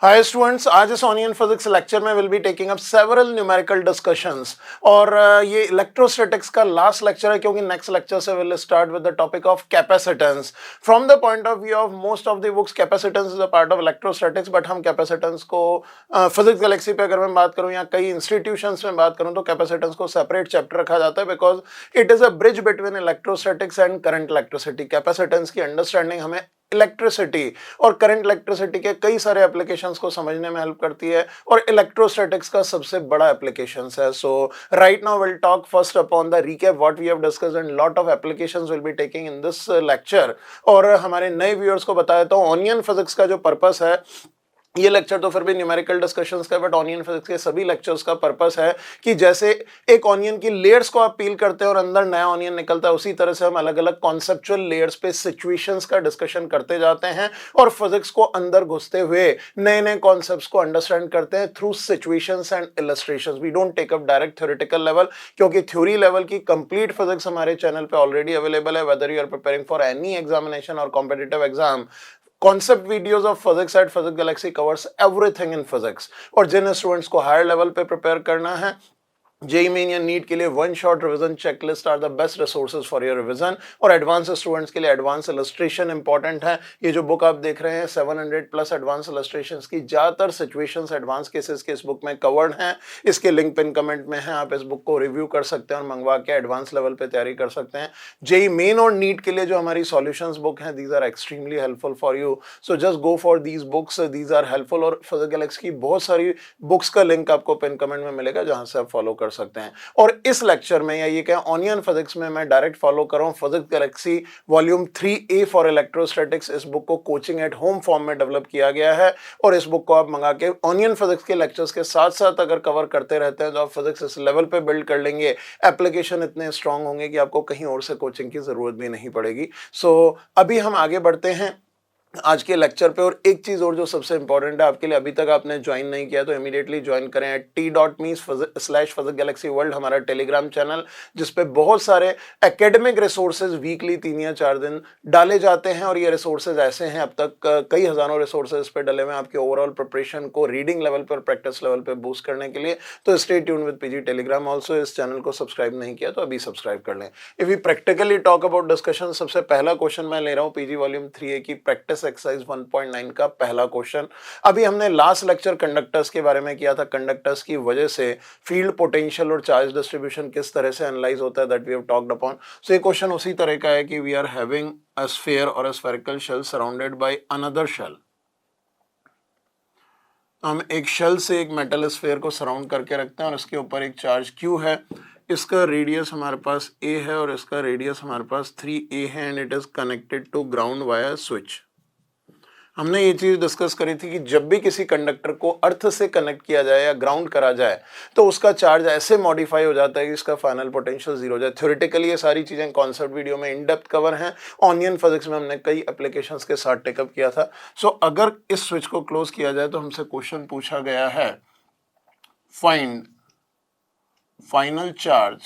Hi students, आज इस onion physics lecture में will be taking up several numerical discussions और ये इलेक्ट्रोस्टैटिक्स का लास्ट लेक्चर है क्योंकि नेक्स्ट लेक्चर से will start with the topic of capacitance. From the point of view of most of the books capacitance is a part of electrostatics, but हम capacitance को physics Galaxy पे अगर मैं बात करूं या कई इंस्टीट्यूशंस में बात करूं तो कैपेसिटेंस को सेपरेट चैप्टर रखा जाता है because it is a bridge between electrostatics and current electricity. Capacitance की अंडरस्टैंडिंग हमें इलेक्ट्रिसिटी और करंट इलेक्ट्रिसिटी के कई सारे एप्लीकेशंस को समझने में हेल्प करती है और इलेक्ट्रोस्टैटिक्स का सबसे बड़ा एप्लीकेशंस है। So right now will talk first upon the recap what we have discussed and lot of applications will be taking in this lecture. और हमारे नए व्यूअर्स को बताया तो ऑनियन फिजिक्स का जो पर्पस है, ये लेक्चर तो फिर भी न्यूमेरिकल डिस्कशंस का, बट ऑनियन फिजिक्स के सभी लेक्चर्स का पर्पस है कि जैसे एक ऑनियन की लेयर्स को आप पील करते हैं और अंदर नया ऑनियन निकलता है, उसी तरह से हम अलग अलग कॉन्सेप्चुअल लेयर्स पे सिचुएशंस का डिस्कशन करते जाते हैं और फिजिक्स को अंदर घुसते हुए नए नए कॉन्सेप्ट्स को अंडरस्टैंड करते हैं through situations and illustrations. We don't take up direct theoretical level क्योंकि थ्योरी लेवल की कंप्लीट फिजिक्स हमारे चैनल पे ऑलरेडी अवेलेबल है। Whether you are preparing for any examination और competitive exam, concept videos of physics at Physics Galaxy covers everything in physics. और जिन students को higher level पे प्रिपेयर करना है, जेईई मेन या नीट के लिए one shot revision checklist are the best resources for your revision. और एडवांस स्टूडेंट्स के लिए एडवांस इलस्ट्रेशन इंपॉर्टेंट है। ये जो बुक आप देख रहे हैं 700 प्लस एडवांस इलस्ट्रेशंस की ज्यादातर सिचुएशंस एडवांस केसेस के इस बुक में कवर्ड हैं। इसके लिंक पिन कमेंट में है, आप इस बुक को रिव्यू कर सकते हैं और मंगवा के एडवांस लेवल पे तैयारी कर सकते हैं। जेईई मेन और नीट के लिए जो हमारी सॉल्यूशंस बुक हैं, these are extremely helpful for you, so just go for these books, these are helpful. और फिजिक्स गैलेक्सी की बहुत सारी बुक्स का लिंक आपको पिन कमेंट में मिलेगा जहां से आप फॉलो कर सकते हैं। और इस लेक्चर में या ये क्या ऑनियन फिजिक्स में मैं डायरेक्ट फॉलो कर रहा हूं physics Galaxy volume 3A for electrostatics. इस बुक को कोचिंग एट होम फॉर्म में डेवलप किया गया है और इस बुक को आप मंगा के ऑनियन फिजिक्स के लेक्चर्स के साथ साथ अगर कवर करते रहते हैं तो आप फिजिक्स इस लेवल पे बिल्ड कर लेंगे, एप्लीकेशन इतने स्ट्रांग होंगे कि आपको कहीं और से कोचिंग की जरूरत भी नहीं पड़ेगी। सो अभी हम आगे बढ़ते हैं आज के लेक्चर पे। और एक चीज और जो सबसे इंपॉर्टेंट है आपके लिए, अभी तक आपने ज्वाइन नहीं किया तो इमीडिएटली ज्वाइन करें t.me/physicgalaxy world, हमारा टेलीग्राम चैनल जिसपे बहुत सारे एकेडमिक रिसोर्सेज वीकली 3 या 4 दिन डाले जाते हैं। और ये रिसोर्सेज ऐसे हैं, अब तक कई हजारों रिसोर्सेज पे डले हुए हैं आपके ओवरऑल प्रिपरेशन को रीडिंग लेवल पर, प्रैक्टिस लेवल पे बूस्ट करने के लिए। तो stay tuned with PG Telegram also. इस चैनल को सब्सक्राइब नहीं किया तो अभी सब्सक्राइब कर लें। If we practically talk about discussion, सबसे पहला क्वेश्चन मैं ले रहा हूँ पीजी वॉल्यूम 3A की प्रैक्टिस एक्सरसाइज 1.9 का पहला क्वेश्चन। अभी हमने लास्ट लेक्चर कंडक्टर्स के बारे में किया था, कंडक्टर्स की वजह से फील्ड पोटेंशियल और चार्ज डिस्ट्रीब्यूशन किस तरह से एनालाइज होता है, that we have talked upon. So ये क्वेश्चन उसी तरह का है कि we are having a sphere और a spherical shell surrounded by another shell. हम एक शेल से एक मेटल स्फीयर को सराउंड करके रखते हैं और इसके ऊपर एक चार्ज Q है। इसका रेडियस हमारे पास A है और इसका रेडियस हमारे पास 3A है and it is connected to ground via switch. हमने ये चीज डिस्कस करी थी कि जब भी किसी कंडक्टर को अर्थ से कनेक्ट किया जाए या ग्राउंड करा जाए तो उसका चार्ज ऐसे मॉडिफाई हो जाता है कि इसका फाइनल पोटेंशियल 0 हो जाए। थ्योरेटिकली ये सारी चीजें कॉन्सेप्ट वीडियो में इन डेप्थ कवर हैं, ऑनियन फिजिक्स में हमने कई एप्लीकेशंस के साथ टेकअप किया था। सो अगर इस स्विच को क्लोज किया जाए तो हमसे क्वेश्चन पूछा गया है, find final charge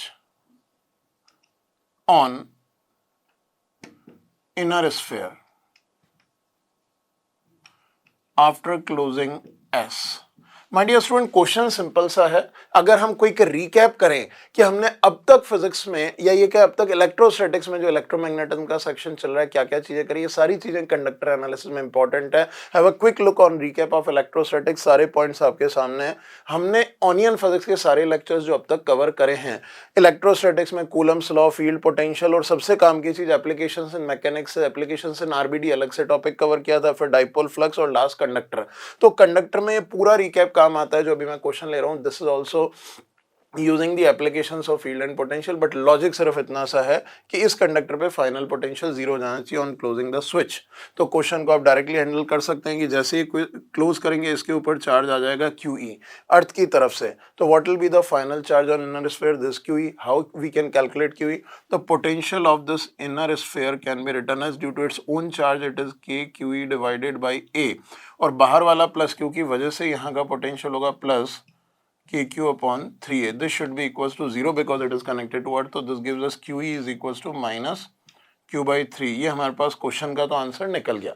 on inner sphere after closing S। My dear student, question simple सा है। अगर हम कोई रिकैप करें कि हमने अब तक फिजिक्स में या ये क्या अब तक इलेक्ट्रोस्टैटिक्स में जो इलेक्ट्रोमैग्नेटिज्म का सेक्शन चल रहा है क्या क्या चीजें करी, ये सारी चीजें कंडक्टर एनालिसिस में इंपॉर्टेंट है। Have a quick look on recap of electrostatics, सारे पॉइंट्स आपके सामने हैं। हमने ऑनियन फिजिक्स के सारे लेक्चर्स जो अब तक कवर करे हैं, इलेक्ट्रोस्टैटिक्स में कूलम्स लॉ, फील्ड पोटेंशियल और सबसे काम की चीज applications in mechanics, applications in RBD अलग से टॉपिक कवर किया था, फिर डाइपोल फ्लक्स और लास्ट कंडक्टर। तो कंडक्टर में पूरा रिकैप काम आता है जो अभी मैं क्वेश्चन ले रहा हूं। This is also using the applications of field and potential, but logic सिर्फ इतना सा है कि इस कंडक्टर पे फाइनल पोटेंशियल 0 जाना चाहिए ऑन क्लोजिंग द स्विच। तो क्वेश्चन को आप डायरेक्टली हैंडल कर सकते हैं कि जैसे ही क्लोज करेंगे इसके ऊपर चार्ज आ जाएगा QE अर्थ की तरफ से। तो what will be the final charge on inner sphere, this QE। How we can calculate QE? The potential of this inner sphere can be written as due to its own charge it is K QE divided by A, और बाहर वाला plus Q की वजह से यहाँ का potential होगा plus KQ upon 3A. This should be equals to 0 because it is connected to Earth. So this gives us QE is equals to minus Q by 3. ये हमारे पास क्वेश्चन का तो आंसर निकल गया।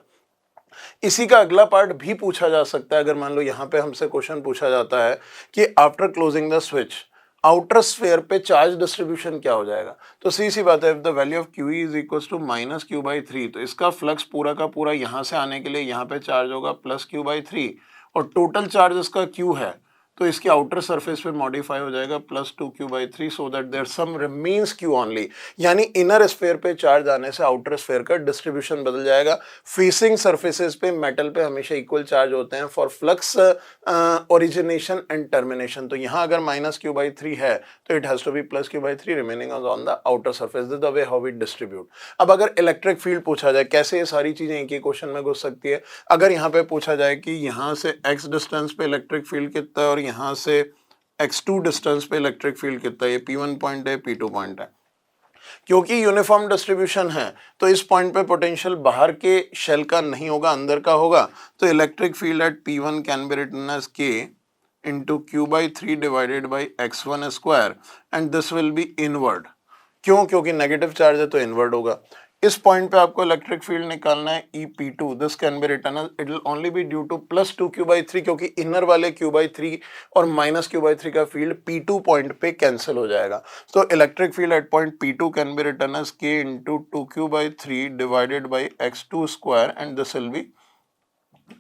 इसी का अगला पार्ट भी पूछा जा सकता है। अगर मान लो यहाँ पे हमसे क्वेश्चन पूछा जाता है कि after closing the switch outer sphere पे चार्ज डिस्ट्रीब्यूशन क्या हो जाएगा, तो सी बात है, if the value of Q is equal to minus Q by three, तो इसका फ्लक्स पूरा का पूरा यहाँ से आने के लिए यहाँ पे चार्ज होगा प्लस क्यू बाई थ्री, और टोटल चार्ज इसका क्यू है तो इसके आउटर सरफेस पे मॉडिफाई हो जाएगा plus two Q by three, so that there some remains Q only. यानी इनर स्फीयर पे चार्ज आने से आउटर स्फीयर का डिस्ट्रीब्यूशन बदल जाएगा। फेसिंग सरफेसेस पे मेटल पे हमेशा इक्वल चार्ज होते हैं for flux origination and termination. तो यहाँ अगर माइनस क्यू बाई थ्री है तो it has to be plus Q by three remaining on the outer surface, this the way how we distribute. अब अगर इलेक्ट्रिक फील्ड पूछा जाए, कैसे ये सारी चीजें एक ही क्वेश्चन में घुस सकती है। अगर यहाँ पे पूछा जाए कि यहाँ से x डिस्टेंस पे इलेक्ट्रिक फील्ड कितना है और यहाँ से x2 डिस्टेंस पे इलेक्ट्रिक फील्ड कितना है, ये P1 पॉइंट है, P2 पॉइंट है, क्योंकि यूनिफॉर्म डिस्ट्रीब्यूशन है तो इस पॉइंट पे पोटेंशियल बाहर के शेल का नहीं होगा, अंदर का होगा। तो electric field at P1 can be written as K into Q by three divided by x1 square and this will be inward. क्यों? क्योंकि नेगेटिव चार्ज है तो इनवर्ड होगा। इस पॉइंट पे आपको इलेक्ट्रिक फील्ड निकालना है EP2, this can be written as it will only be due to plus two Q by three, क्योंकि इनर वाले क्यू बाई थ्री और माइनस क्यू बाई थ्री का फील्ड P2 पॉइंट पे cancel हो जाएगा। तो electric field at point P2 can be written as K into two Q by three divided by x2 square and this will be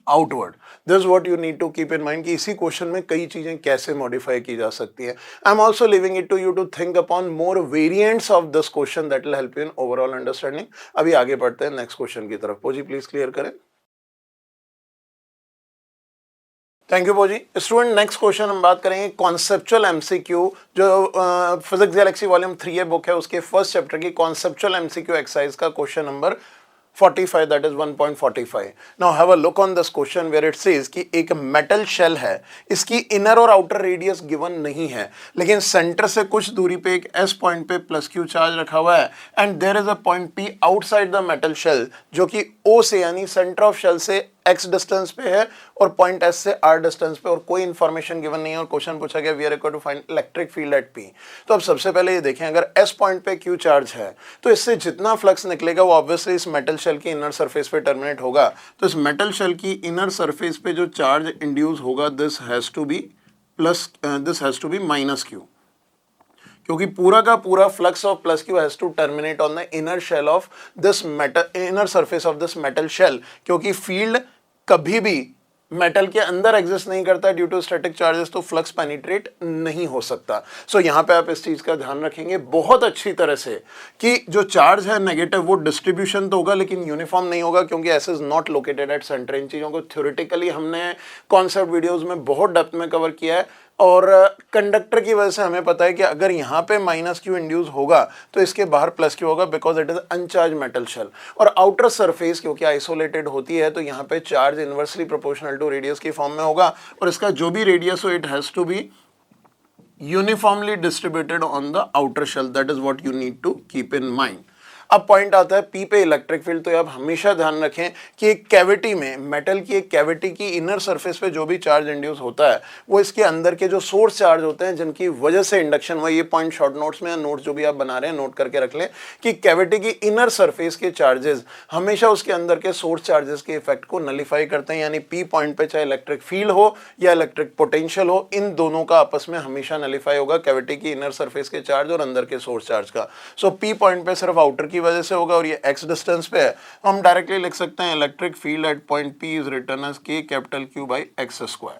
outward. This what you need to keep in mind कि इसी question में कई चीजें कैसे modify की जा सकती है। I am also leaving it to you to think upon more variants of this question that will help you in overall understanding. अभी आगे बढ़ते हैं नेक्स्ट क्वेश्चन की तरफ। पोजी प्लीज क्लियर करें। थैंक यू पोजी। स्टूडेंट नेक्स्ट क्वेश्चन हम बात करेंगे कॉन्सेप्चुअल एमसीक्यू, जो फिजिक्स गैलेक्सी वॉल्यूम 3 है बुक है, उसके फर्स्ट चैप्टर की कॉन्सेप्चुअल एमसीक्यू एक्सरसाइज का question number 45, that is 1.45. Now have a look on this question where it says कि एक मेटल शेल है, इसकी इनर और आउटर रेडियस गिवन नहीं है, लेकिन सेंटर से कुछ दूरी पे एक S पॉइंट पे प्लस क्यू चार्ज रखा हुआ है and there is a point P outside the metal shell जो कि O से यानी सेंटर ऑफ शेल से x डिस्टेंस पे है और पॉइंट S से r डिस्टेंस पे, और कोई इंफॉर्मेशन गिवन नहीं है और क्वेश्चन पूछा गया we are required to find electric field at P। तो अब सबसे पहले ये देखें, अगर S पॉइंट पे Q चार्ज है तो इससे जितना फ्लक्स निकलेगा वो ऑब्वियसली इस मेटल शेल की इनर सरफेस पे टर्मिनेट होगा। तो इस मेटल शेल की इनर सरफेस पे जो चार्ज इंड्यूस होगा this has to be minus Q, क्योंकि पूरा का पूरा flux of plus Q has to terminate on the inner shell of this metal, inner surface of this metal shell, क्योंकि field कभी भी मेटल के अंदर एग्जिस्ट नहीं करता ड्यू टू स्टैटिक चार्जेस, तो फ्लक्स पेनिट्रेट नहीं हो सकता। सो यहाँ पे आप इस चीज का ध्यान रखेंगे बहुत अच्छी तरह से कि जो चार्ज है नेगेटिव वो डिस्ट्रीब्यूशन तो होगा लेकिन यूनिफॉर्म नहीं होगा, क्योंकि S is not located at centre. इन चीजों को थ्योरेटिकली हमने कॉन्सेप्ट वीडियोज में बहुत डेप्थ में कवर किया है, और कंडक्टर की वजह से हमें पता है कि अगर यहाँ पे माइनस क्यू इंड्यूस होगा तो इसके बाहर प्लस क्यू होगा because it is uncharged metal shell. और आउटर सरफेस क्योंकि आइसोलेटेड होती है तो यहाँ पे charge inversely proportional to radius की फॉर्म में होगा, और इसका जो भी रेडियस हो it has to be uniformly distributed on the outer shell. That is what you need to keep in mind. अब पॉइंट आता है पी पे इलेक्ट्रिक फील्ड। तो आप हमेशा ध्यान रखें कि एक कैविटी में, मेटल की एक कैविटी की इनर सरफेस पे जो भी चार्ज इंड्यूस होता है वो इसके अंदर के जो सोर्स चार्ज होते हैं जिनकी वजह से इंडक्शन हुआ। ये पॉइंट शॉर्ट नोट्स में या नोट्स जो भी आप बना रहे हैं नोट करके रख लें कि कैविटी की इनर सरफेस के चार्जेस हमेशा उसके अंदर के सोर्स चार्जेस के इफेक्ट को नलिफाई करते हैं, यानी पी पॉइंट पे चाहे इलेक्ट्रिक फील्ड हो या इलेक्ट्रिक पोटेंशियल हो, इन दोनों का आपस में हमेशा नलिफाई होगा, कैविटी की इनर सरफेस के चार्ज और अंदर के सोर्स चार्ज का। सो पी पॉइंट पे सिर्फ आउटर की वजह से होगा और ये x डिस्टेंस पे है, हम डायरेक्टली लिख सकते हैं electric field at point P is written as K capital Q by x square.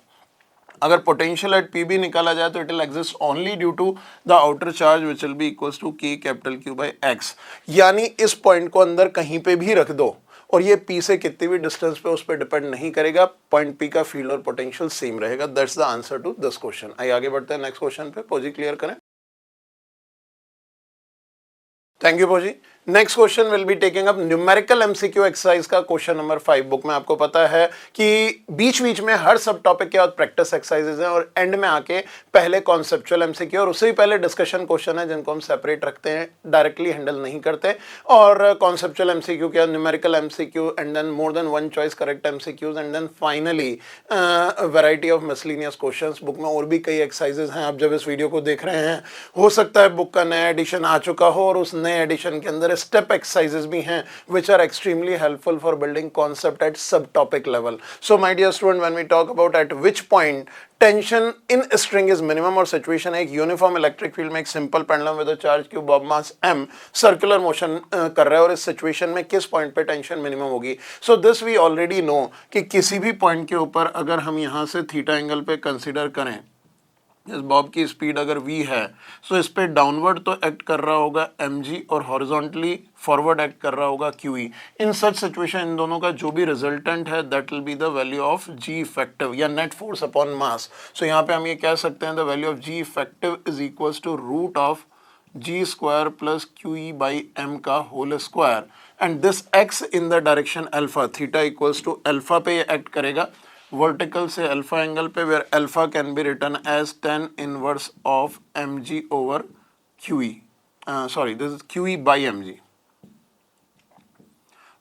अगर पोटेंशियल एट P भी निकाला जाए तो it will exist only due to the outer charge which will be equals to K capital Q by x। यानी इस point को अंदर कहीं पे भी रख दो और ये P से कितनी भी डिस्टेंस पे उस पर डिपेंड नहीं करेगा, पॉइंट P का फील्ड और पोटेंशियल सेम रहेगा। That's the answer to this question. आइए आगे बढ़ते हैं नेक्स्ट क्वेश्चन पे। पोजी क्लियर करें। थैंक यू पोजी। Next question will be taking up numerical MCQ exercise का क्वेश्चन नंबर 5। बुक में आपको पता है कि बीच बीच में हर सब टॉपिक के बाद प्रैक्टिस एक्सरसाइजेज हैं और एंड में आके पहले कॉन्सेप्चुअल एमसीक्यू और उससे ही पहले डिस्कशन क्वेश्चन है जिनको हम सेपरेट रखते हैं, डायरेक्टली हैंडल नहीं करते। और कॉन्सेप्चुअल एमसीक्यू के बाद numerical MCQ and then more than one choice correct MCQs and then finally variety of miscellaneous questions. Book में और भी कई एक्सरसाइजेज हैं। आप जब इस वीडियो को देख रहे हैं हो सकता है बुक का नया एडिशन आ चुका हो और उस नए एडिशन के अंदर अंदर स्टेप एक्सरसाइजेस भी हैं which are extremely helpful for building concept at subtopic level. So my dear student, when we talk about at which point tension in string is minimum और सिचुएशन है एक यूनिफॉर्म इलेक्ट्रिक फील्ड में एक simple pendulum with a charge Q Bob mass m circular motion कर रहा है और इस सिचुएशन में किस पॉइंट पे टेंशन मिनिमम होगी. So this we already know कि किसी भी पॉइंट के ऊपर अगर हम यहाँ से थीटा एंगल पे कंसीडर करें, इस बॉब की स्पीड अगर v है सो इस पे डाउनवर्ड तो एक्ट कर रहा होगा mg और हॉरिजॉन्टली फॉरवर्ड एक्ट कर रहा होगा qe. In such situation in दोनों का जो भी रिजल्टेंट है that will be the value of g effective या net force upon mass. So यहाँ पे हम ये कह सकते हैं the value of g effective is equals to root of g square plus qe by m का whole square and this x in the direction alpha theta equals to alpha पे ये एक्ट करेगा वर्टिकल से alpha angle पे where alpha can be written as tan inverse of mg over qe. Sorry, this is qe by mg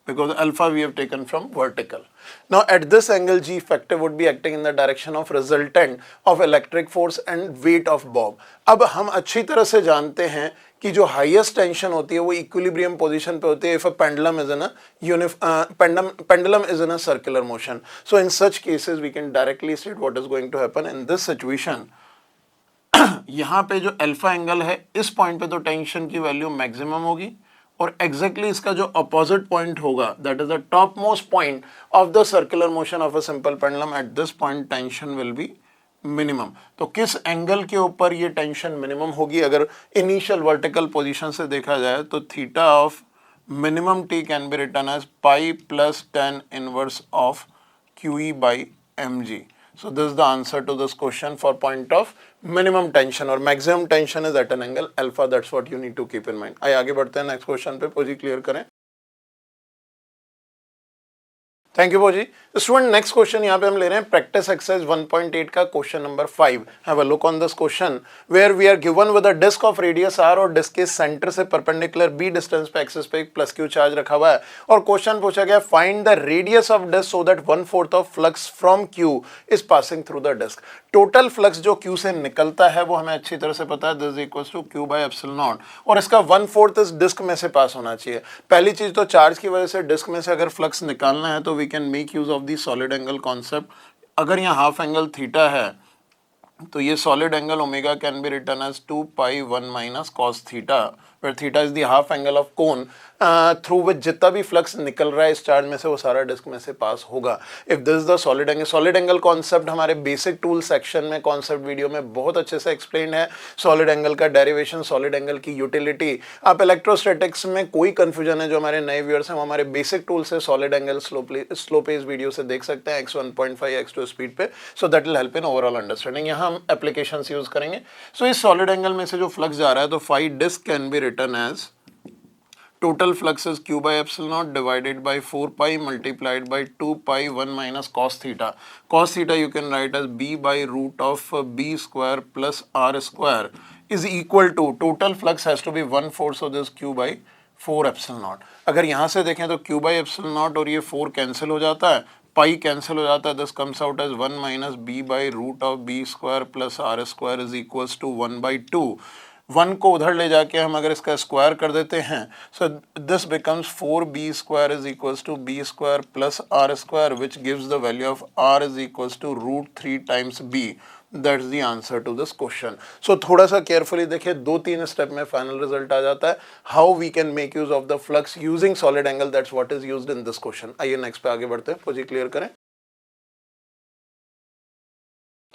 because alpha we have taken from vertical. Now at this angle g effective would be acting in the direction of resultant of electric force and weight of bob. अब हम अच्छी तरह से जानते हैं कि जो highest tension होती है वो इक्विलिब्रियम पोजीशन पे होती है if a pendulum is in a pendulum is in a circular motion. So in such cases we can directly state what is going to happen in this situation. यहाँ पे जो alpha angle है इस point पे तो tension की value maximum होगी और एग्जैक्टली इसका जो अपोजिट पॉइंट होगा that is the top most point of the circular motion of a simple pendulum at this point tension will be minimum. तो किस एंगल के ऊपर ये टेंशन मिनिमम होगी अगर इनिशियल वर्टिकल पोजीशन से देखा जाए तो theta of minimum T can be written as pi plus tan inverse of qe by mg. So this is the answer to this question for point of minimum tension और maximum tension is at an angle alpha. That's what you need to keep in mind. आइए आगे बढ़ते हैं next question पे. पोजी clear करें. Thank you Bhoji. Student next question यहाँ पे हम ले रहे हैं प्रैक्टिस एक्सरसाइज 1.8 का question number 5. Have a look on this question where we are given with a disc of radius r और डिस्क के सेंटर से परपेंडिकुलर b डिस्टेंस पे एक्सिस पे एक प्लस q चार्ज रखा हुआ है और क्वेश्चन पूछा गया find the radius of disc so that 1/4 of flux from q is passing through the disc. Total flux जो q से निकलता है वो हमें अच्छी तरह से पता है this is equals to q by epsilon naught और इसका 1/4 इस डिस्क में से पास होना चाहिए. पहली चीज तो चार्ज की वजह से डिस्क में से अगर फ्लक्स निकालना है तो we can make use of the solid angle concept. अगर यहाँ हाफ एंगल थीटा है तो ये solid angle omega can be written as 2 pi 1 minus cos theta where theta is the half angle of cone through which जितना भी flux निकल रहा है इस चार्ज में से वो सारा डिस्क में से पास होगा. If this the solid angle concept हमारे बेसिक टूल सेक्शन में कॉन्सेप्ट वीडियो में बहुत अच्छे से एक्सप्लेन है. सॉलिड एंगल का डेरिवेशन, सॉलिड एंगल की यूटिलिटी. आप इलेक्ट्रोस्टैटिक्स में कोई कंफ्यूजन है जो हमारे नए व्यूअर्स हैं वो हमारे बेसिक टूल से solid angle slow pace video से देख सकते हैं x1.5 x2 स्पीड पे. So that will help in overall understanding. यहाँ हम एप्लीकेशंस यूज करेंगे. सो इस सॉलिड एंगल में से जो फ्लक्स जा रहा है तो phi disc can be written as total flux is q by epsilon naught divided by 4 pi multiplied by 2 pi 1 minus cos theta. Cos theta you can write as b by root of b square plus r square is equal to total flux has to be 1/4 so this q by 4 epsilon naught. अगर यहाँ से देखें तो q by epsilon naught और ये 4 cancel हो जाता है, पाई कैंसिल हो जाता है. This comes out as 1 minus b by root of b square plus r square is equals to 1/2. 1 को उधर ले जाके हम अगर इसका स्क्वायर कर देते हैं so this becomes 4b square is equals to b square plus r square which gives the value of r is equals to √3 times b. That is the answer to this question. So थोड़ा सा carefully देखिए 2-3 step में final result आ जाता है. How we can make use of the flux using solid angle that's what is used in this question. आइए next पे आगे बढ़ते हैं. पोजी क्लियर करें.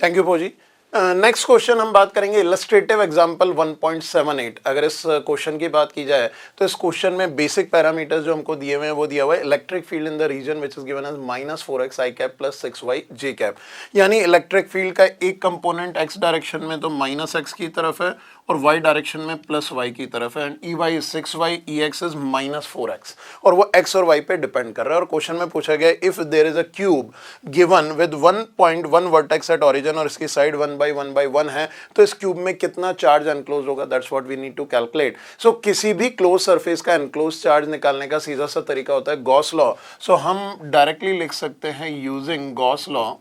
थैंक यू पोजी. नेक्स्ट क्वेश्चन हम बात करेंगे इलस्ट्रेटिव एग्जांपल 1.78. अगर इस क्वेश्चन की बात की जाए तो इस क्वेश्चन में बेसिक पैरामीटर्स जो हमको दिए हुए हैं वो दिया हुआ है electric field in the region which is given as -4x i cap plus 6y j cap. यानी इलेक्ट्रिक फील्ड का एक कंपोनेंट x डायरेक्शन में तो -x की तरफ है और y डायरेक्शन में +y की तरफ है. And Ey is 6y, Ex is -4x और वो x और y पे डिपेंड कर रहा है. और क्वेश्चन में पूछा गया if there is a cube given with 1.1 vertex at origin और इसकी साइड 1/1/1 है तो इस क्यूब में कितना चार्ज एनक्लोज होगा. That's what we need to calculate. So किसी भी क्लोज सरफेस का एनक्लोज चार्ज निकालने का सीधा सा तरीका होता है गॉस लॉ. सो हम डायरेक्टली लिख सकते हैं using Gauss law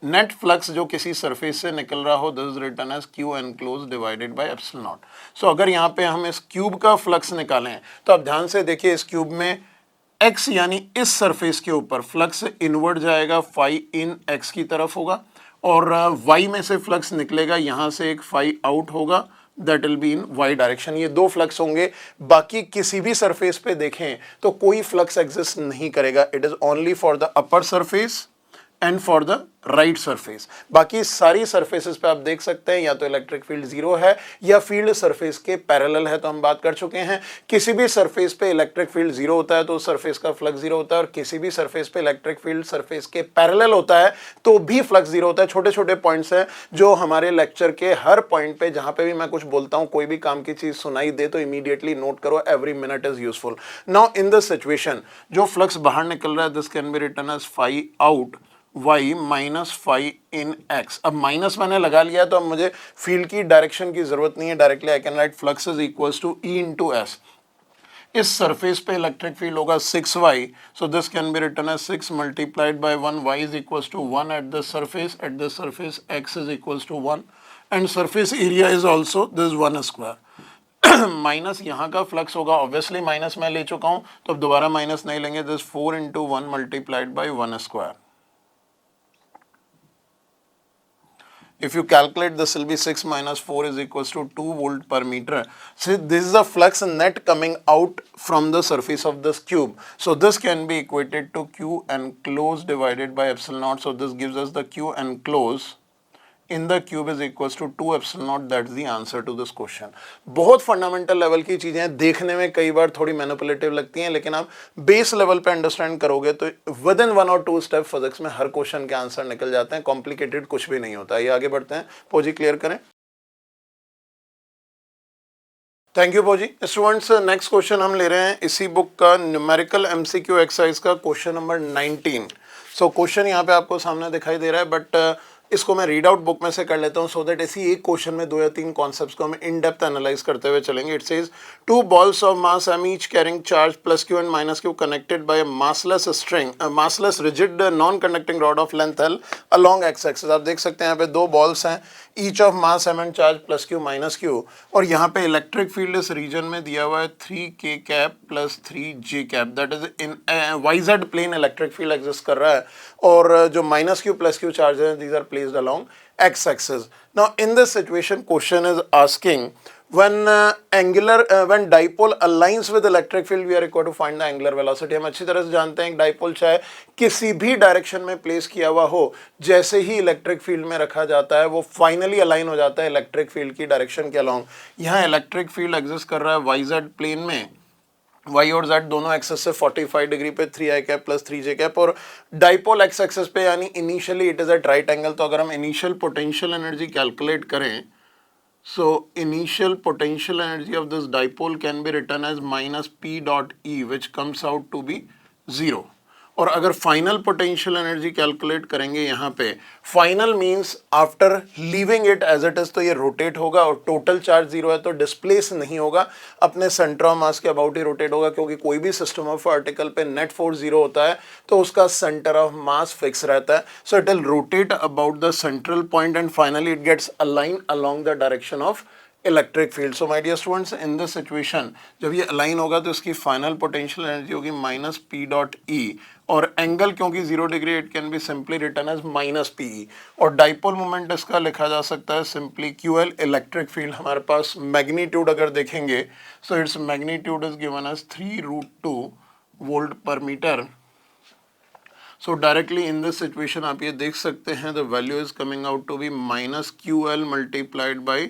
net flux जो किसी सरफेस से निकल रहा हो this is written as Q enclose divided by epsilon not. So अगर यहाँ पे हम इस क्यूब का फ्लक्स निकालें तो आप ध्यान से देखिए इस क्यूब में x यानी इस सरफेस के ऊपर फ्लक्स इनवर्ड जाएगा, फाई इन x की तरफ होगा, और y में से फ्लक्स निकलेगा, यहां से एक फाई आउट होगा, that will be in y direction. ये दो फ्लक्स होंगे, बाकी किसी भी सरफेस पे देखें तो कोई फ्लक्स एग्जिस्ट नहीं करेगा। It is only for the upper surface and for the right surface. बाकी सारी सरफेसेस पे आप देख सकते हैं या तो इलेक्ट्रिक फील्ड जीरो है या फील्ड सरफेस के पैरेलल है, तो हम बात कर चुके हैं। किसी भी सरफेस पे इलेक्ट्रिक फील्ड जीरो होता है तो उस सरफेस का फ्लक्स जीरो होता है, और किसी भी सरफेस पे इलेक्ट्रिक फील्ड सरफेस के पैरेलल होता है तो भी फ्लक्स जीरो होता है। छोटे छोटे पॉइंट्स हैं जो हमारे लेक्चर के हर पॉइंट पे जहां पे भी मैं कुछ बोलता हूं, कोई भी काम की चीज सुनाई दे तो इमीडिएटली नोट करो, every minute is useful. Now in this situation जो फ्लक्स बाहर निकल रहा है this can be written as phi out y minus phi in x। अब माइनस मैंने लगा लिया तो अब मुझे फील्ड की डायरेक्शन की जरूरत नहीं है, directly I can write flux is equals to E into S. इस सरफेस पे इलेक्ट्रिक फील्ड होगा 6y, so this can be written as 6 multiplied by 1, y is equals to 1 at the surface x is equals to 1 and surface area is also this 1 square. Minus यहाँ का flux होगा, obviously minus मैं ले चुका हूँ तो अब दोबारा माइनस नहीं लेंगे, this 4 into 1 multiplied by 1 square. If you calculate this will be 6 minus 4 is equals to 2 volt per meter. So this is the flux net coming out from the surface of this cube. So this can be equated to Q enclosed divided by epsilon naught. So this gives us the Q enclosed in the cube is equals to 2 epsilon naught. That's the answer to this question. बहुत fundamental level की चीजें हैं, देखने में कई बार थोड़ी manipulative लगती हैं, लेकिन आप बेस लेवल पे अंडरस्टैंड करोगे तो विद इन 1 और 2 स्टेप फिजिक्स में हर क्वेश्चन के आंसर निकल जाते हैं। कॉम्प्लिकेटेड कुछ भी नहीं होता। ये आगे बढ़ते हैं, पोजी क्लियर करें। थैंक यू पोजी। स्टूडेंट्स नेक्स्ट क्वेश्चन हम ले रहे हैं इसी बुक का न्यूमेरिकल एमसीक्यू एक्सरसाइज का क्वेश्चन नंबर 19। सो क्वेश्चन यहाँ पे आपको सामने दिखाई दे रहा है, बट इसको मैं रीड आउट बुक में से कर लेता हूँ सो दैट इसी एक क्वेश्चन में 2 या 3 कॉन्सेप्ट्स को हम इन डेप्थ एनालाइज करते हुए चलेंगे। It says 2 balls of mass m each carrying charge plus q and minus q connected by a massless string, a massless rigid non-conducting rod of length L along x-axis। आप देख सकते हैं यहाँ पे 2 balls हैं, each of mass m and charge plus q minus q, और यहाँ पे इलेक्ट्रिक फील्ड इस रीजन में दिया हुआ है 3k cap plus 3j cap, that is in yz plane electric field exist कर रहा है, और जो minus q plus q charge है these are placed along x-axis. Now in this situation question is asking when when dipole aligns with electric field we are required to find the angular velocity। हम अच्छी तरह से जानते हैं dipole चाहे किसी भी डायरेक्शन में प्लेस किया हुआ हो, जैसे ही इलेक्ट्रिक फील्ड में रखा जाता है वो फाइनली अलाइन हो जाता है इलेक्ट्रिक फील्ड की डायरेक्शन के अलॉन्ग। यहाँ इलेक्ट्रिक फील्ड एग्जिस्ट कर रहा है वाईजेड प्लेन में, y और z दोनों एक्सेस से 45 डिग्री पे 3i cap plus 3j cap, और डाइपोल एक्स एक्सेस पे यानी initially it is at right angle. तो अगर हम इनिशियल पोटेंशियल एनर्जी कैलकुलेट करें, so initial potential energy of this dipole can be written as minus p dot e which comes out to be 0। और अगर final potential energy calculate करेंगे यहाँ पे, final means after leaving it as it is, तो ये rotate होगा और total charge 0 है तो डिस्प्लेस नहीं होगा, अपने सेंटर ऑफ मास के अबाउट ही रोटेट होगा, क्योंकि कोई भी सिस्टम ऑफ पार्टिकल पे नेट फोर्स 0 होता है तो उसका सेंटर ऑफ मास फिक्स रहता है। So it will rotate about the central point and finally it gets align along the direction of electric field. So my dear students in this situation जब ये align होगा तो इसकी final potential energy होगी minus p dot e, और angle क्योंकि 0 degree it can be simply written as minus PE, और dipole moment इसका लिखा जा सकता है सिंपली QL। इलेक्ट्रिक फील्ड हमारे पास मैग्नीट्यूड अगर देखेंगे so its magnitude is given as 3√2 volt per metre. So directly in this situation आप ये देख सकते हैं the value is coming out to be minus QL multiplied by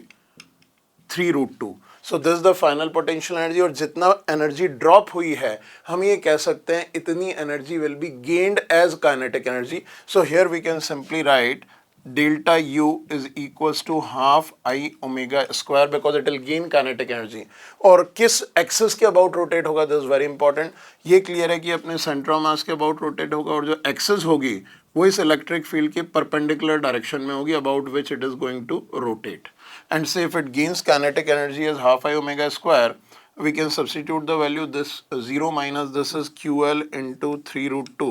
3√2। So this the final potential energy, और जितना energy drop हुई है हम ये कह सकते हैं इतनी energy will be gained as kinetic energy. So here we can simply write delta U is equals to half I omega square because it will gain kinetic energy. और किस एक्सिस के अबाउट रोटेट होगा this is very important. ये clear है कि अपने centre of mass के about rotate होगा, और जो एक्सिस होगी वो इस इलेक्ट्रिक फील्ड के परपेंडिकुलर डायरेक्शन में होगी about which it is going to rotate. And say if it gains kinetic energy as half I omega square, we can substitute the value this 0 minus this is QL into 3√2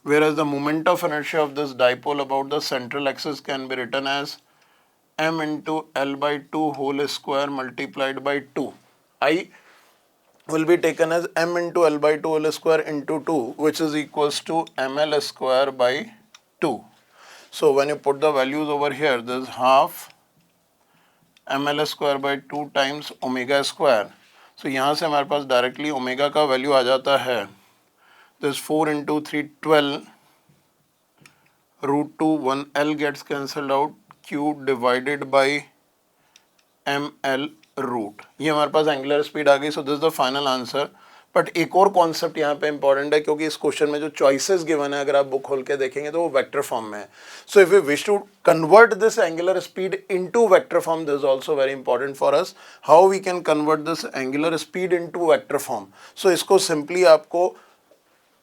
whereas the moment of inertia of this dipole about the central axis can be written as m into L by 2 whole square multiplied by 2. I will be taken as m into L by 2 whole square into 2, which is equals to ml square by 2. So when you put the values over here, this is half ml square by 2 times omega square. So यहाँ से हमारे पास directly omega का value आ जाता है, this 4 into 3 12 root 2 1 L gets cancelled out, Q divided by ml root. ये हमारे पास angular speed आ गई. So this is the final answer. But एक और कॉन्सेप्ट यहाँ पे इंपॉर्टेंट है, क्योंकि इस क्वेश्चन में जो चॉइसेस गिवन है अगर आप बुक खोल के देखेंगे तो वो वेक्टर फॉर्म में है. So if you wish to convert this angular speed into vector form, this is also very important for us. How we can convert this angular speed into vector form. So इसको simply आपको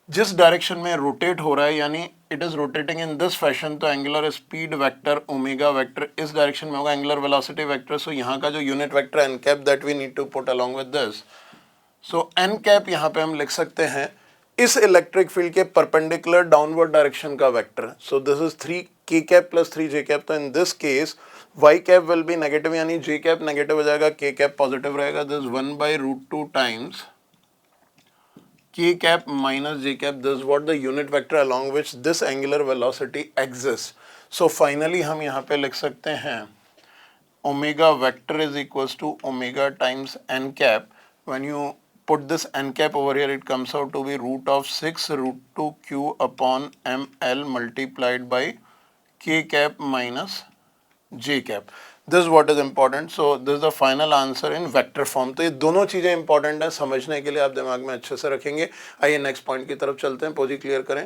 जिस direction में rotate हो रहा है, यानी it is rotating in this fashion, तो angular speed vector omega vector इस डायरेक्शन में होगा, एंगुलर वेलोसिटी वेक्टर. सो यहाँ का जो unit vector N cap that we need to put along with this. So N cap यहाँ पे हम लिख सकते हैं इस इलेक्ट्रिक फील्ड के परपेंडिकुलर डाउनवर्ड डायरेक्शन का vector. So this is 3 k cap plus 3 j cap. तो in this case y cap will be negative, यानी j कैप नेगेटिव हो जाएगा, k कैप पॉजिटिव रहेगा. This 1 by root 2 times k cap minus j cap. This is what the unit vector along which this angular velocity exists. So finally हम यहाँ पे लिख सकते हैं omega vector is equals to omega times n cap. When you put this n cap over here, it comes out to be root of 6 root 2 q upon ml multiplied by k cap minus j cap. This what is important. So this the final answer in vector form. तो ये दोनों चीजें important है, समझने के लिए आप दिमाग में अच्छे से रखेंगे. आइए नेक्स्ट पॉइंट की तरफ चलते हैं. पोजी क्लियर करें.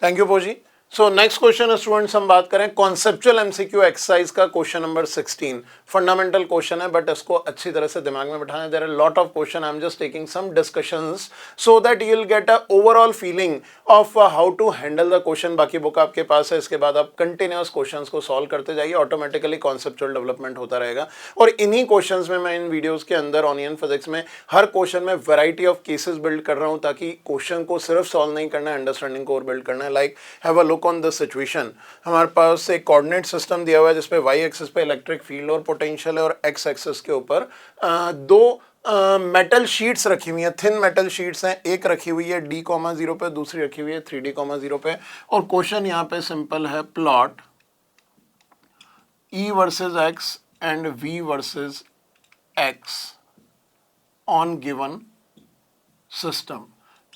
थैंक यू पोजी. सो नेक्स्ट क्वेश्चन स्टूडेंट्स हम बात करें कॉन्सेप्चुअल एमसीक्यू एक्सरसाइज का क्वेश्चन नंबर 16. फंडामेंटल क्वेश्चन है बट इसको अच्छी तरह से दिमाग में बिठाना. There are lot of question. I am just taking some discussions so that you will get a overall feeling of how to handle the question. बाकी बुक आपके पास है, इसके बाद आप कंटिन्यूअस क्वेश्चंस को सॉल्व करते जाइए, ऑटोमेटिकली कॉन्सेप्चुअल डेवलपमेंट होता रहेगा. और इन्हीं क्वेश्चंस में मैं इन वीडियोस के अंदर ऑनियन फिजिक्स में हर क्वेश्चन में वैरायटी ऑफ केसेस बिल्ड कर रहा हूँ, ताकि क्वेश्चन को सिर्फ सॉल्व नहीं करना है, अंडरस्टैंडिंग को और बिल्ड करना है. Like have a look on this situation. हमारे पास एक कोऑर्डिनेट सिस्टम दिया हुआ है जिसपे वाई एक्सिस पे इलेक्ट्रिक फील्ड और पोटेंशियल है, और एक्स एक्सिस के ऊपर दो मेटल शीट्स रखी हुई हैं, थिन मेटल शीट्स हैं. एक रखी हुई है d,0 पे, दूसरी रखी हुई है 3d,0 पे. और क्वेश्चन यहाँ पे सिंपल है, plot E versus x and V versus x on given system.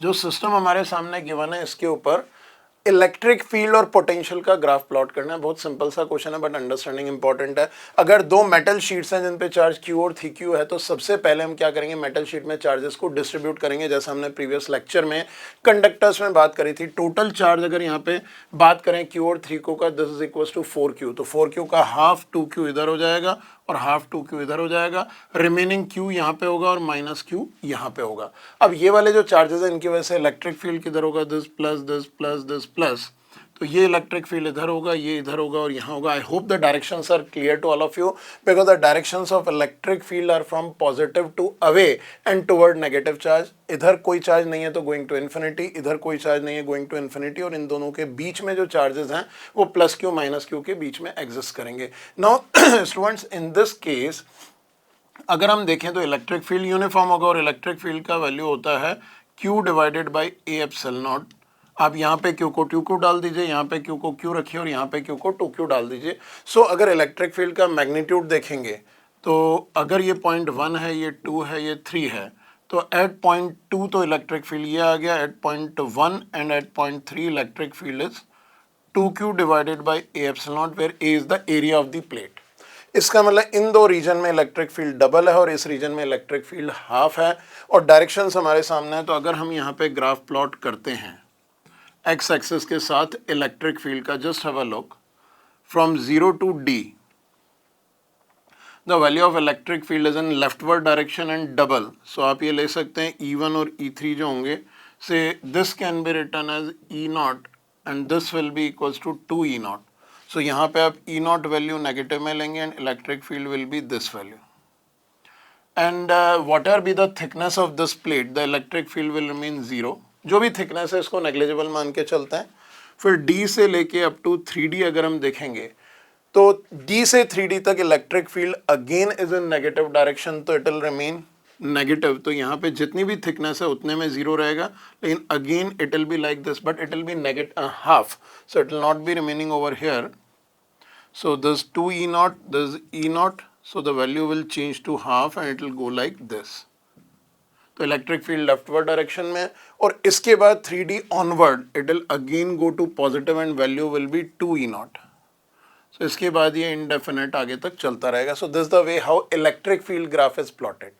जो सिस्टम हमारे सामने गिवन है इसके ऊपर इलेक्ट्रिक फील्ड और पोटेंशियल का ग्राफ प्लॉट करना है. बहुत सिंपल सा क्वेश्चन है बट अंडरस्टैंडिंग इंपॉर्टेंट है. अगर दो मेटल शीट्स हैं जिन पे चार्ज Q और Q है, तो सबसे पहले हम क्या करेंगे, मेटल शीट में चार्जेस को डिस्ट्रीब्यूट करेंगे, जैसा हमने प्रीवियस लेक्चर में कंडक्टर्स में बात करी थी. टोटल चार्ज अगर यहाँ पे बात करें Q और 3Q का, this is equal to 4Q. तो 4Q का हाफ 2Q इधर हो जाएगा और हाफ 2Q इधर हो जाएगा. रिमेनिंग Q यहाँ पे होगा और माइनस Q यहाँ पे होगा. अब ये वाले जो चार्जेस हैं इनकी वजह से इलेक्ट्रिक फील्ड किधर होगा, this plus this plus this plus. तो ये इलेक्ट्रिक फील्ड इधर होगा, ये इधर होगा और यहाँ होगा. I hope the directions are clear to all of you, because the directions of electric field are from positive to away and toward negative charge. इधर कोई चार्ज नहीं है तो गोइंग टू इन्फिनिटी, इधर कोई चार्ज नहीं है गोइंग टू इन्फिनिटी, और इन दोनों के बीच में जो चार्जेस हैं वो प्लस Q माइनस Q के बीच में एग्जिस्ट करेंगे. Now students, in this case अगर हम देखें तो इलेक्ट्रिक फील्ड यूनिफॉर्म होगा, और इलेक्ट्रिक फील्ड का वैल्यू होता है Q divided by A epsilon not. आप यहाँ पे Q को 2Q डाल दीजिए, यहाँ पे Q को Q रखिए और यहाँ पे Q को 2Q डाल दीजिए. सो अगर इलेक्ट्रिक फील्ड का मैग्नीट्यूड देखेंगे तो अगर ये पॉइंट 1 है, ये 2 है, ये 3 है, तो एट पॉइंट 2 तो इलेक्ट्रिक फील्ड ये आ गया, at point 1 and at point 3 electric field is 2Q divided by A epsilon naught, where A is the area of the plate. इसका मतलब इन दो रीजन में इलेक्ट्रिक फील्ड डबल है और इस रीजन में इलेक्ट्रिक फील्ड हाफ है. और डायरेक्शंस हमारे सामने है, तो अगर हम यहाँ पे ग्राफ प्लॉट करते हैं एक्स एक्सिस के साथ इलेक्ट्रिक फील्ड का, just have a look from 0 to D, the value of electric field is in leftward direction and double. So आप ये ले सकते हैं E1 और E3 जो होंगे, से this can be written as E0 and this will be equals to 2E0. So यहाँ पे आप E0 वैल्यू नेगेटिव में लेंगे and electric field will be this value. And whatever be the thickness of this plate, the electric field will remain 0. जो भी thickness है इसको negligible मान के चलते हैं. फिर D से लेके अप टू 3D अगर हम देखेंगे तो D से 3D तक electric field again is in negative direction, तो इट विल रिमेन नेगेटिव. तो यहाँ पे जितनी भी थिकनेस है उतने में जीरो रहेगा, लेकिन again it will be like this, but it will be negative half, so it will not be remaining over here. So this 2 E naught, this E naught, so the value will change to half and it will go like this. तो electric field leftward direction में, और इसके बाद 3D onward it will again go to positive and value will be 2 E naught. So इसके बाद ये indefinite आगे तक चलता रहेगा. So this the way how electric field graph is plotted.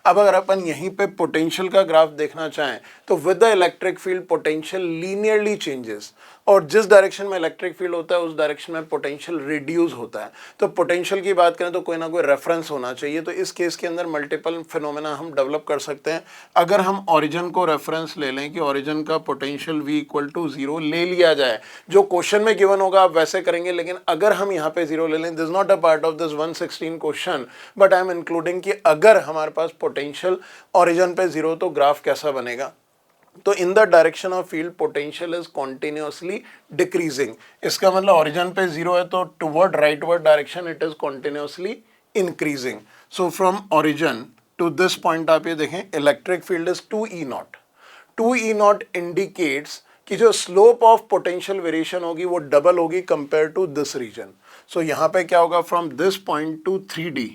अब अगर अपन यहीं पे पोटेंशियल का ग्राफ देखना चाहें तो with the electric field potential linearly changes, और जिस डायरेक्शन में इलेक्ट्रिक फील्ड होता है उस डायरेक्शन में पोटेंशियल रिड्यूस होता है. तो पोटेंशियल की बात करें तो कोई ना कोई रेफरेंस होना चाहिए. तो इस केस के अंदर मल्टीपल फिनोमेना हम डेवलप कर सकते हैं. अगर हम ओरिजिन को रेफरेंस ले लें कि ओरिजिन का पोटेंशियल v इक्वल टू 0 ले लिया जाए, जो क्वेश्चन में गिवन होगा आप वैसे करेंगे, लेकिन अगर हम यहाँ पे 0 ले लें, this not a part of this 116 question, but I am including कि अगर हमारे पास पोटेंशियल ओरिजिन पे 0 तो ग्राफ कैसा बनेगा. तो in the direction of field potential is continuously decreasing. इसका मतलब ओरिजिन पे 0 है तो toward rightward direction it is continuously increasing. So from origin to this point आप ये देखें, electric field is 2 E naught. 2 E naught indicates कि जो स्लोप ऑफ पोटेंशियल वेरिएशन होगी वो डबल होगी कंपेयर टू दिस रीजन. सो यहाँ पे क्या होगा, from this point two 3D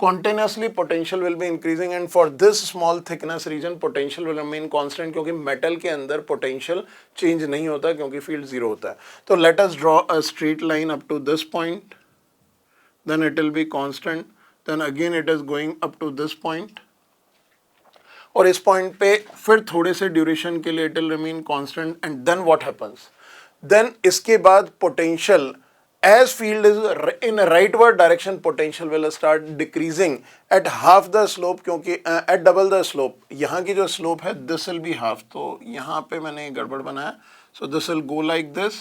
continuously potential will be increasing, and for this small thickness region potential will remain constant, क्योंकि मेटल के अंदर potential change नहीं होता क्योंकि field zero होता है. तो let us draw a straight line up to this point, then it will be constant, then again it is going up to this point, और इस पॉइंट पे फिर थोड़े से ड्यूरेशन के लिए it will remain constant, and then what happens? Then इसके बाद potential as field is in a rightward direction potential will start decreasing at half the slope, क्योंकि at double the slope. यहाँ की जो slope है this will be half, तो यहाँ पे मैंने गड़बड़ बनाया. So this will go like this,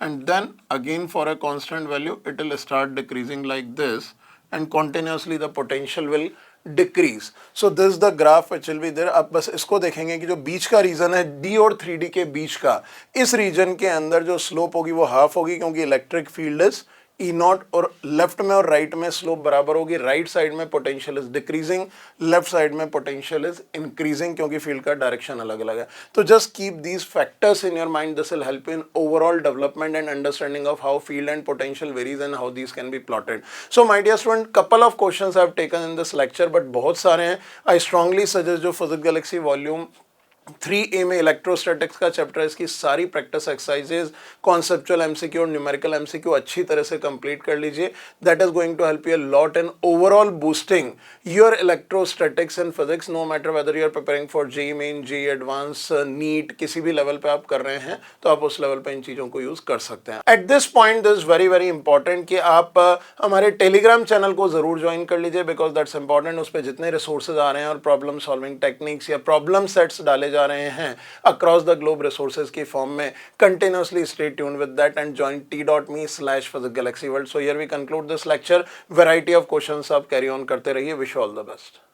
and then again for a constant value it will start decreasing like this, and continuously the potential will decrease. So this is the graph which will be there. अब बस इसको देखेंगे कि जो बीच का reason है D और 3D के बीच का, इस रीजन के अंदर जो स्लोप होगी वो हाफ होगी, क्योंकि electric field is E naught, और लेफ्ट में और राइट में स्लोप बराबर होगी. राइट साइड में potential is decreasing, left side में पोटेंशियल इज इंक्रीजिंग, क्योंकि फील्ड का डायरेक्शन अलग अलग है. तो just keep these factors in your mind, this will help in overall development and understanding of how field and potential varies and how these can be plotted. So my dear student, couple of questions I have taken in this lecture, but बहुत सारे हैं. I strongly suggest जो physics Galaxy volume 3A में electrostatics का chapter है, इसकी सारी practice exercises, conceptual MCQ और न्यूमेरिकल एमसीक्यू अच्छी तरह से कंप्लीट कर लीजिए. That is going to help you a lot in overall boosting your electrostatics and physics, no matter whether you are preparing for JEE main, JEE advance, NEET, किसी भी level पे आप कर रहे हैं तो आप उस लेवल पे इन चीज़ों को यूज़ कर सकते हैं. At this point this is very very important कि आप हमारे टेलीग्राम चैनल को ज़रूर ज्वाइन कर लीजिए, बिकॉज दैट्स इंपॉर्टेंट. उस पर जितने रिसोर्सेज आ रहे हैं और प्रॉब्लम सॉल्विंग टेक्निक्स या प्रॉब्लम सेट्स डाले जा रहे हैं across the globe resources की फॉर्म में, continuously stay tuned with that and join t.me/PhysicsGalaxyWorld. So here we conclude this lecture. Variety of questions आप carry on करते रहिए. Wish you all the best.